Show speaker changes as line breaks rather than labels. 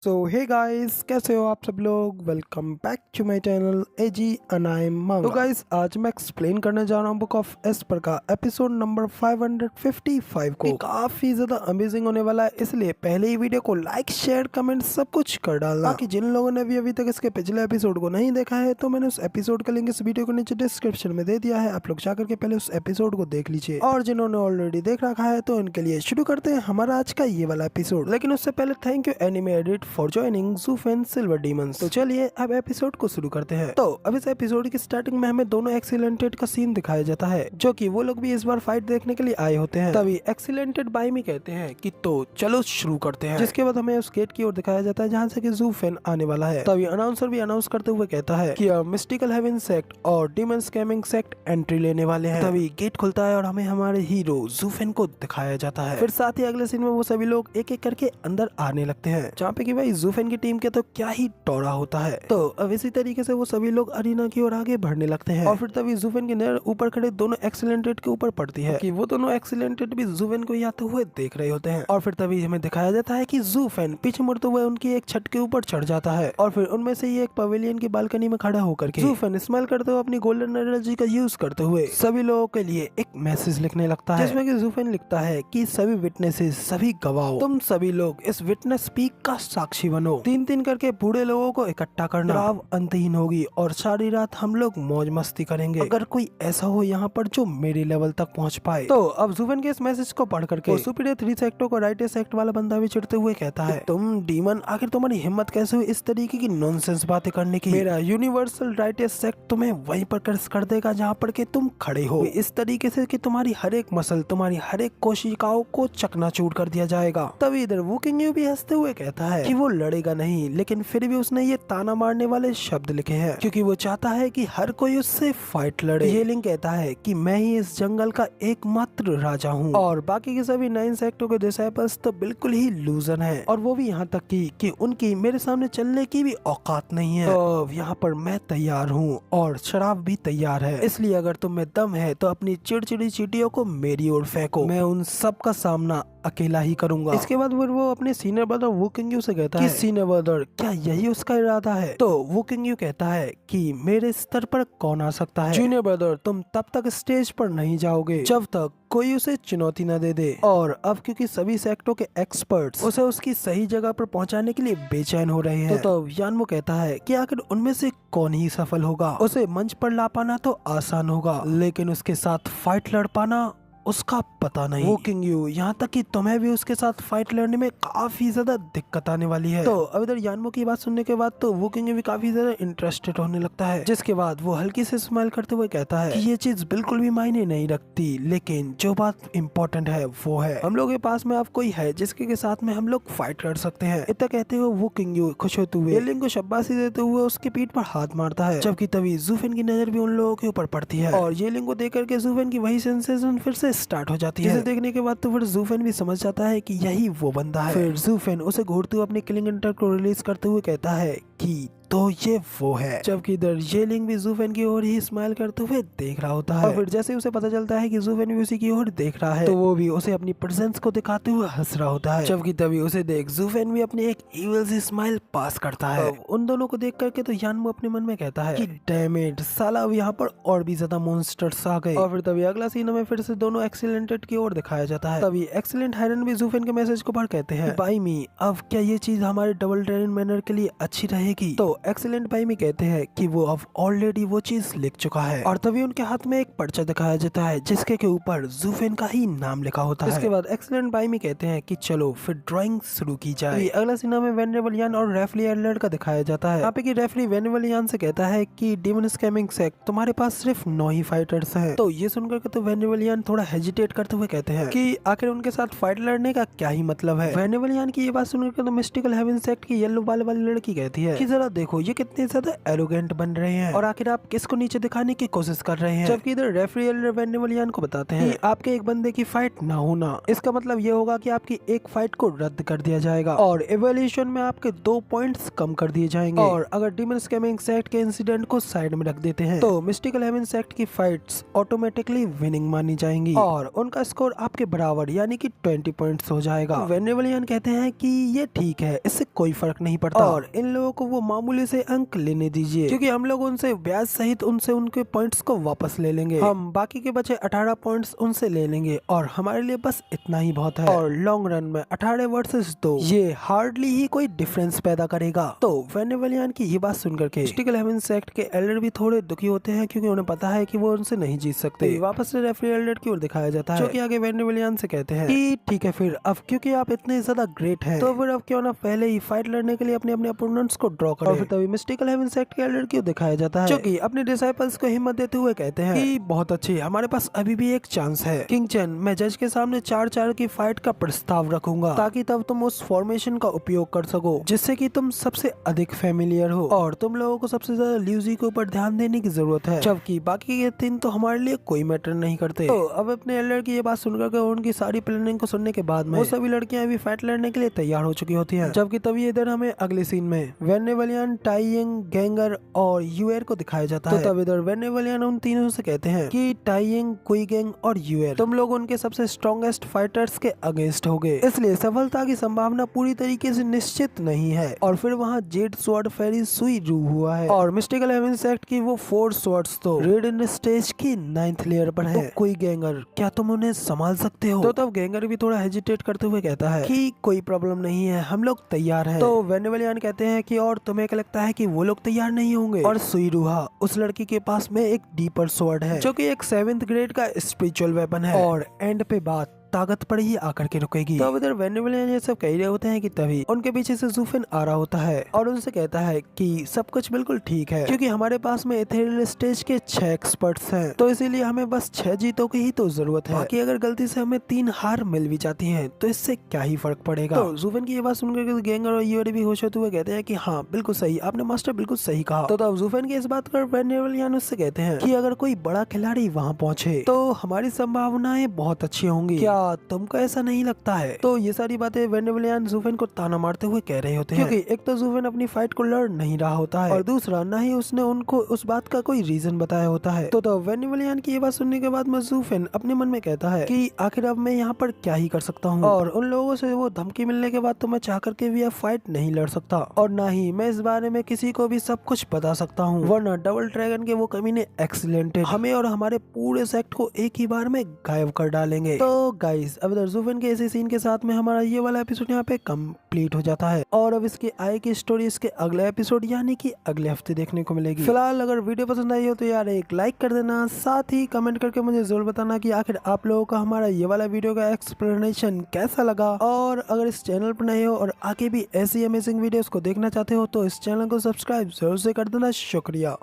सो hey guys, कैसे हो आप सब लोग। Welcome back to my channel AG anime manga. तो गाइस, आज मैं एक्सप्लेन करने जा रहा हूँ बुक ऑफ एस्पर का एपिसोड नंबर 555 को। काफी ज्यादा अमेजिंग होने वाला है, इसलिए पहले ही वीडियो को लाइक शेयर कमेंट सब कुछ कर डालना। बाकी जिन लोगों ने भी अभी तक इसके पिछले एपिसोड को नहीं देखा है तो मैंने उस एपिसोड का लिंक इस वीडियो को नीचे डिस्क्रिप्शन में दे दिया है, आप लोग जाकर के पहले उस एपिसोड को देख लीजिए। और जिन्होंने ऑलरेडी देख रखा है तो उनके लिए शुरू करते हैं हमारा आज का ये वाला एपिसोड। लेकिन उससे पहले thank you anime edit for joining Zufen silver demons. तो चलिए अब एपिसोड को शुरू करते हैं। तो अब इस एपिसोड की स्टार्टिंग में हमें दोनों एक्सीलेंटेड का सीन दिखाया जाता है, जो कि वो लोग भी इस बार फाइट देखने के लिए आए होते हैं। तभी एक्सीलेंटेड बाइमी कहते हैं कि तो चलो शुरू करते हैं, जिसके बाद हमें उस गेट की ओर दिखाया जाता है जहाँ से कि ज़ूफ़ेन आने वाला है। तभी अनाउंसर भी अनाउंस करते हुए कहता है कि मिस्टिकल हेवन सेक्ट और डीमन स्कैमिंग सेक्ट एंट्री लेने वाले हैं। तभी गेट खुलता है और हमें हमारे हीरो ज़ूफ़ेन को दिखाया जाता है। फिर साथ ही अगले सीन में वो सभी लोग एक एक करके अंदर आने लगते हैं, जहाँ पे कि भाई ज़ूफ़ेन की टीम के तो क्या ही टोरा होता है। तो अब इसी तरीके से वो सभी लोग अरीना की ओर आगे बढ़ने लगते हैं और फिर तभी ज़ूफ़ेन की नजर ऊपर खड़े दोनों एक्सीलेंटेड के ऊपर पड़ती है कि वो दोनों एक्सीलेंटेड भी ज़ूफ़ेन को आते हुए देख रहे होते हैं। और फिर तभी हमें दिखाया जाता है कि ज़ूफ़ेन पीछे मुड़ते हुए उनकी एक छत के ऊपर चढ़ जाता है और फिर उनमें से ही एक पवेलियन की बालकनी में खड़ा होकर के ज़ूफ़ेन स्माइल करते हुए अपनी गोल्डन एनर्जी का यूज करते हुए सभी लोगों के लिए एक मैसेज लिखने लगता है, जिसमें कि ज़ूफ़ेन लिखता है कि सभी विटनेसेस, सभी गवाहों, तुम सभी लोग इस विटनेस स्पीक का साक्षी बनो। तीन तीन करके बूढ़े लोगों को इकट्ठा करना, राव अंतहीन होगी और सारी रात हम लोग मौज मस्ती करेंगे। अगर कोई ऐसा हो यहाँ पर जो मेरे लेवल तक पहुँच पाए। तो अब ज़ूफ़ेन के इस मैसेज को पढ़ करके सुपीरियर 3 सेक्टों को राइटेस्ट सेक्ट वाला बंदा भी चिढ़ते हुए कहता है, तुम डीमन, आखिर तुम्हारी हिम्मत कैसे हुई इस तरीके की नॉनसेंस बातें करने की। मेरा यूनिवर्सल राइटेस्ट सेक्ट तुम्हें वहीं पर कर्स कर देगा जहाँ पर के तुम खड़े हो, इस तरीके से कि तुम्हारी हर एक मसल, तुम्हारी हर एक कोशिकाओं को चकनाचूर कर दिया जाएगा। तभी इधर वू किंग यू भी हंसते हुए कहता है कि वो लड़ेगा नहीं, लेकिन फिर भी उसने ये ताना मारने वाले शब्द लिखे हैं क्योंकि वो चाहता है कि हर कोई उससे फाइट लड़े। ये लिंग कहता है कि मैं ही इस जंगल का एकमात्र राजा हूँ और बाकी के सभी 9 सेक्टों के डिसाइपल्स तो बिल्कुल ही लूजर हैं और वो भी यहाँ तक कि उनकी मेरे सामने चलने की भी औकात नहीं है। तो यहाँ पर मैं तैयार हूँ और शराब भी तैयार है, इसलिए अगर तुम में दम है तो अपनी चिड़चिड़ी चींटियों को मेरी ओर फेंको, मैं उन सब का सामना अकेला ही करूंगा। इसके बाद फिर वो अपने senior brother Wu King Yu से कहता है कि सीनियर ब्रदर, क्या यही उसका इरादा है? तो वू किंग यू कहता है कि मेरे स्तर पर कौन आ सकता है? जूनियर ब्रदर, तुम तब तक स्टेज पर नहीं जाओगे जब तक कोई उसे चुनौती न दे दे। और अब क्योंकि सभी सेक्टों के एक्सपर्ट्स उसे उसकी सही जगह पर पहुंचाने के लिए बेचैन हो रहे हैं, तो यानमो कहता है कि आखिर उनमें से कौन ही सफल होगा। उसे मंच पर ला पाना तो आसान होगा, लेकिन उसके साथ फाइट लड़ पाना उसका पता नहीं। वो किंग यू, यहाँ तक कि तुम्हें भी उसके साथ फाइट लड़ने में काफी ज्यादा दिक्कत आने वाली है। तो अब इधर यानमो की बात सुनने के बाद तो वो किंग यू भी काफी ज्यादा इंटरेस्टेड होने लगता है, जिसके बाद वो हल्की से स्माइल करते हुए कहता है कि ये चीज बिल्कुल भी मायने नहीं रखती, लेकिन जो बात इम्पोर्टेंट है वो है हम लोग के पास में अब कोई है जिसके के साथ में हम लोग फाइट कर सकते हैं। इतना कहते हुए वो किंग यू खुश होते हुए येलिंग को शाबाशी देते हुए उसके पीठ पर हाथ मारता है, जबकि तभी ज़ूफ़ेन की नजर भी उन लोगों के ऊपर पड़ती है और येलिंग को देख करके ज़ूफ़ेन की वही सेंसेशन फिर से स्टार्ट हो जाती है। जिसे देखने के बाद तो फिर ज़ूफ़ेन भी समझ जाता है कि यही वो बंदा है। फिर ज़ूफ़ेन उसे घूरते हुए अपनी किलिंग इंटर को रिलीज करते हुए कहता है कि तो ये वो है, जबकि इधर येलिंग भी ज़ूफ़ेन की ओर ही स्माइल करते हुए देख रहा होता है। और फिर जैसे उसे पता चलता है कि ज़ूफ़ेन भी उसी की ओर देख रहा है तो वो भी उसे अपनी प्रेजेंस को दिखाते हुए हंस रहा होता है, जबकि तभी उसे देख ज़ूफ़ेन भी अपनी एक इविल सी स्माइल पास करता है। उन दोनों को देख करके तो यानमो अपने मन में कहता है कि डैम इट, साला अब यहाँ पर और भी ज्यादा मॉन्स्टर्स आ गए। और फिर तभी अगला सीन हमें फिर से दोनों एक्सीलेंटेड की ओर दिखाया जाता है। तभी एक्सीलेंट हायरन भी ज़ूफ़ेन के मैसेज को पढ़ कहते हैं, बाई मी, अब क्या ये चीज हमारे डबल ड्रैगन मैनर के लिए अच्छी रहेगी? तो एक्सीलेंट बाई मी कहते हैं कि वो अब ऑलरेडी वो चीज लिख चुका है और तभी उनके हाथ में एक पर्चा दिखाया जाता है जिसके के ऊपर ज़ूफ़ेन का ही नाम लिखा होता है। इसके बाद एक्सीलेंट बाई मी कहते हैं कि चलो फिर ड्राइंग शुरू की जाए। अगला सीन में वेनरेबल यान और रेफली एडलर का दिखाया जाता है। यहाँ पे कि रेफली वेनरेबल यान से कहता है कि डीमन स्कैमिंग सेक्ट, तुम्हारे पास सिर्फ 9 ही फाइटर्स हैं। तो ये सुनकर के तो वेनरेबल यान थोड़ा हेजिटेट करते हुए कहते हैं कि आखिर उनके साथ फाइट लड़ने का क्या ही मतलब है। वेनरेबल यान की ये बात सुनकर तो मिस्टिकल हेवन सेक्ट की येलो बाल वाली लड़की कहती है कि जरा देखो देखो ये कितने ज्यादा एरोगेंट बन रहे हैं और आखिर आप किसको नीचे दिखाने की कोशिश कर रहे हैं। जबकि इधर रेफरी एल्डर वेनेवलियन को बताते हैं कि आपके एक बंदे की फाइट ना होना इसका मतलब ये होगा कि आपकी एक फाइट को रद्द कर दिया जाएगा और इवैल्यूएशन में आपके 2 पॉइंट्स कम कर दिए जाएंगे। और अगर डीमन स्कैमिंग सेक्ट के इंसिडेंट को साइड में रख देते हैं तो मिस्टिकल हेवन सेक्ट की फाइट्स ऑटोमेटिकली विनिंग मानी जाएंगी और उनका स्कोर आपके बराबर यानी कि 20 पॉइंट्स हो जाएगा। वेनेवलियन कहते हैं कि ये ठीक है, इससे कोई फर्क नहीं पड़ता और इन लोगों को वो मामूली से अंक लेने दीजिए क्योंकि हम लोग उनसे ब्याज सहित उनसे उनके पॉइंट्स को वापस ले लेंगे। हम बाकी के बचे 18 पॉइंट्स उनसे ले लेंगे और हमारे लिए बस इतना ही बहुत है और लॉन्ग रन में 18 वर्सेस 2 ये हार्डली ही कोई डिफरेंस पैदा करेगा। तो वेनेवलियन की ये बात सुनकर के मिस्टिकल हेवन सेक्ट के एल्डर भी थोड़े दुखी होते हैं क्योंकि उन्हें पता है कि वो उनसे नहीं जीत सकते। वापस से रेफरी एल्डर की ओर दिखाया जाता है जो कि आगे वेनेवलियन से कहते हैं कि ठीक है फिर अब क्योंकि आप इतने ज्यादा ग्रेट हैं तो फिर अब क्यों ना पहले ही फाइट लड़ने के लिए अपने अपने अपोनेंट्स को ड्रॉ करें। और फिर तभी मिस्टिकल हेवन सेक्ट के एल्डर की दिखाया जाता है जो कि अपने डिसाइपल्स को हिम्मत देते हुए कहते हैं कि बहुत अच्छी, हमारे पास अभी भी एक चांस है। किंग चेन, मैं जज के सामने 4-4 की फाइट का प्रस्ताव रखूंगा ताकि तब तुम उस फॉर्मेशन का उपयोग कर सको जिससे कि तुम सबसे अधिक फेमिलियर हो और तुम लोगों को सबसे ज्यादा ल्यूजी के ऊपर ध्यान देने की जरूरत है जबकि बाकी के 3 तो हमारे लिए कोई मैटर नहीं करते। तो अब अपने एल्डर की ये बात सुनकर के उनकी सारी प्लानिंग को सुनने के बाद में वो सभी लड़कियां भी फाइट लड़ने के लिए तैयार हो चुकी होती हैं। जबकि तभी इधर हमें अगले सीन में वेनेवलियन, टाइयिंग, गेंगर और यूएर को दिखाया जाता है। तो तब इधर वेनेवलियन उन तीनों से कहते हैं कि टाइयिंग, कुइगेंग और यूएर तुम लोग उनके सबसे स्ट्रॉन्गेस्ट फाइटर्स के अगेंस्ट हो गए, इसलिए सफलता की संभावना पूरी तरीके से निश्चित नहीं है। और फिर वहाँ जेड स्वॉर्ड फेरी सुई रू हुआ है और मिस्टिकल हेवन सेक्ट की वो 4 स्वॉर्ड्स तो रेड इन स्टेज की 9th लेयर पर है। तो कोई गेंगर, क्या तुम उन्हें संभाल सकते हो? तो तब गेंगर भी थोड़ा हेजिटेट करते हुए कहता है कि कोई प्रॉब्लम नहीं है, हम लोग तैयार हैं। तो वेनेवलियन कहते हैं कि और तुम्हें क्या लगता है कि वो लोग तैयार नहीं होंगे? और सुई रूहा, उस लड़की के पास में एक डीपर स्वॉर्ड है जो कि एक 7th ग्रेड का स्पिरिचुअल वेपन है और एंड पे बात ताकत पर ही आकर के रुकेगी। तो अब इधर वेनेवलियन ये सब कह रहे होते हैं कि तभी उनके पीछे से ज़ूफेन आ रहा होता है और उनसे कहता है कि सब कुछ बिल्कुल ठीक है क्योंकि हमारे पास में इथेरियल स्टेज के 6 एक्सपर्ट्स हैं, तो इसीलिए हमें बस 6 जीतों की ही तो जरूरत है। बाकी अगर गलती से हमें 3 हार मिल भी जाती हैं तो इससे क्या ही फर्क पड़ेगा। तो ज़ूफेन की ये बात सुनकर गेंगर और यूएरी भी होश होते हुए कहते हैं कि हाँ बिल्कुल सही, आपने मास्टर बिल्कुल सही कहा। तो तब ज़ूफेन की इस बात पर वेनेवलियन उससे कहते हैं कि अगर कोई बड़ा खिलाड़ी वहाँ पहुँचे तो हमारी संभावनाएं बहुत अच्छी होंगी, क्या तुमको ऐसा नहीं लगता है? तो ये सारी बातें वेनेवलियन ज़ूफेन को ताना मारते हुए कह रहे होते हैं क्योंकि एक तो ज़ूफेन अपनी फाइट को लड़ नहीं रहा होता है और दूसरा ना ही उसने उनको उस बात का कोई रीजन बताया होता है। तो वेनेवलियन की ये बात सुनने के बाद में ज़ूफेन अपने मन में कहता है कि आखिर अब मैं यहाँ पर क्या ही कर सकता हूँ और उन लोगों से वो धमकी मिलने के बाद तो मैं चाह करके भी अब फाइट नहीं लड़ सकता और ना ही मैं इस बारे में किसी को भी सब कुछ बता सकता हूँ, वरना डबल ड्रैगन के वो कमीने एक्सीलेंटेड हमें और हमारे पूरे सेक्ट को एक ही बार में गायब कर डालेंगे। तो गाइस अब ज़ूफेन के ऐसे सीन के साथ में हमारा ये वाला एपिसोड यहाँ पे कंप्लीट हो जाता है और अब इसके आगे की स्टोरी इसके अगले एपिसोड यानी कि अगले हफ्ते देखने को मिलेगी। फिलहाल अगर वीडियो पसंद आई हो तो यार एक लाइक कर देना, साथ ही कमेंट करके मुझे जरूर बताना कि आखिर आप लोगों का हमारा ये वाला वीडियो का एक्सप्लेनेशन कैसा लगा। और अगर इस चैनल पर नए हो और आगे भी ऐसी अमेजिंग वीडियोस को देखना चाहते हो तो इस चैनल को सब्सक्राइब जरूर से कर देना। शुक्रिया।